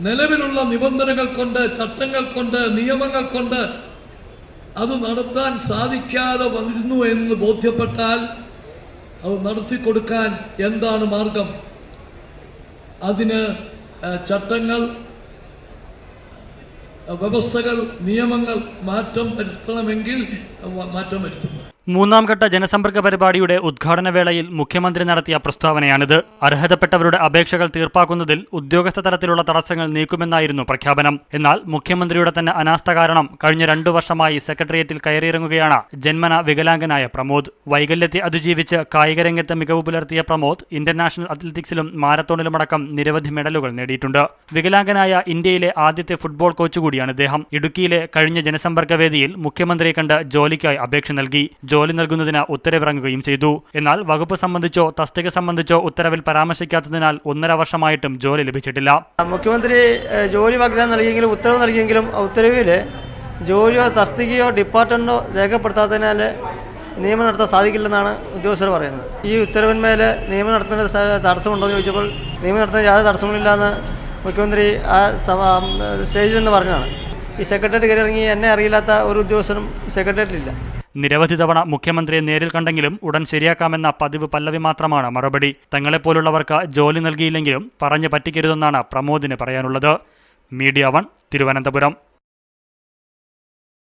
നിലവിലുള്ള നിബന്ധനകൾ കൊണ്ട്, ചട്ടങ്ങൾ കൊണ്ട്, നിയമങ്ങൾ കൊണ്ട് അത് നടത്താൻ സാധിക്കാതെ വരുന്നു എന്ന് ബോധ്യപ്പെട്ടാൽ അത് നടത്തിക്കൊടുക്കാൻ എന്താണ് മാർഗം? അതിന് ചട്ടങ്ങൾ, വ്യവസ്ഥകൾ, നിയമങ്ങൾ മാറ്റം വരുത്തണമെങ്കിൽ മാറ്റം വരുത്തും. മൂന്നാം ഘട്ട ജനസമ്പർക്ക പരിപാടിയുടെ ഉദ്ഘാടന വേളയിൽ മുഖ്യമന്ത്രി നടത്തിയ പ്രസ്താവനയാണിത്. അർഹതപ്പെട്ടവരുടെ അപേക്ഷകൾ തീർപ്പാക്കുന്നതിൽ ഉദ്യോഗസ്ഥ തലത്തിലുള്ള തടസ്സങ്ങൾ നീക്കുമെന്നായിരുന്നു പ്രഖ്യാപനം. എന്നാൽ മുഖ്യമന്ത്രിയുടെ തന്നെ അനാസ്ഥ കാരണം കഴിഞ്ഞ 2 വർഷമായി സെക്രട്ടേറിയറ്റിൽ കയറിയിറങ്ങുകയാണ് ജന്മന വികലാംഗനായ പ്രമോദ്. വൈകല്യത്തെ അതിജീവിച്ച് കായികരംഗത്ത് മികവ് പുലർത്തിയ പ്രമോദ് ഇന്റർനാഷണൽ അത്ലറ്റിക്സിലും മാരത്തോണിലുമടക്കം നിരവധി മെഡലുകൾ നേടിയിട്ടുണ്ട്. വികലാംഗനായ ഇന്ത്യയിലെ ആദ്യത്തെ ഫുട്ബോൾ കോച്ച് കൂടിയാണ് ഇദ്ദേഹം. ഇടുക്കിയിലെ കഴിഞ്ഞ ജനസമ്പർക്ക വേദിയിൽ മുഖ്യമന്ത്രിയെ കണ്ട് ജോലിക്കായി അപേക്ഷ നൽകി. ജോലി നൽകുന്നതിന് ഉത്തരവിറങ്ങുകയും ചെയ്തു. എന്നാൽ വകുപ്പ് സംബന്ധിച്ചോ തസ്തിക സംബന്ധിച്ചോ ഉത്തരവിൽ പരാമർശിക്കാത്തതിനാൽ 1.5 വർഷമായിട്ടും ജോലി ലഭിച്ചിട്ടില്ല. മുഖ്യമന്ത്രി ജോലി വാഗ്ദാനം നൽകിയെങ്കിലും, ഉത്തരവ് നൽകിയെങ്കിലും ഉത്തരവിൽ ജോലിയോ തസ്തികയോ ഡിപ്പാർട്ട്മെന്റോ രേഖപ്പെടുത്താത്തതിനാൽ നിയമനം നടത്താൻ സാധിക്കില്ലെന്നാണ് ഉദ്യോഗസ്ഥർ പറയുന്നത്. ഈ ഉത്തരവിന്മേൽ നിയമനം നടത്തുന്നതിന് തടസ്സമുണ്ടോ എന്ന് ചോദിച്ചപ്പോൾ നിയമനം നടത്തുന്ന യാതൊരു തടസ്സങ്ങളില്ലെന്ന് മുഖ്യമന്ത്രി ആ സ്റ്റേജിൽ നിന്ന് പറഞ്ഞതാണ്. ഈ സെക്രട്ടേറിയറ്റ് കയറിയിറങ്ങി എന്നെ അറിയില്ലാത്ത ഒരു ഉദ്യോഗസ്ഥനും സെക്രട്ടേറിയറ്റിലില്ല. നിരവധി തവണ മുഖ്യമന്ത്രിയെ നേരിൽ കണ്ടെങ്കിലും ഉടൻ ശരിയാക്കാമെന്ന പതിവ് പല്ലവി മാത്രമാണ് മറുപടി. തങ്ങളെപ്പോലുള്ളവർക്ക് ജോലി നൽകിയില്ലെങ്കിലും പറഞ്ഞു പറ്റിക്കരുതെന്നാണ് പ്രമോദിന് പറയാനുള്ളത്. മീഡിയ 1 തിരുവനന്തപുരം.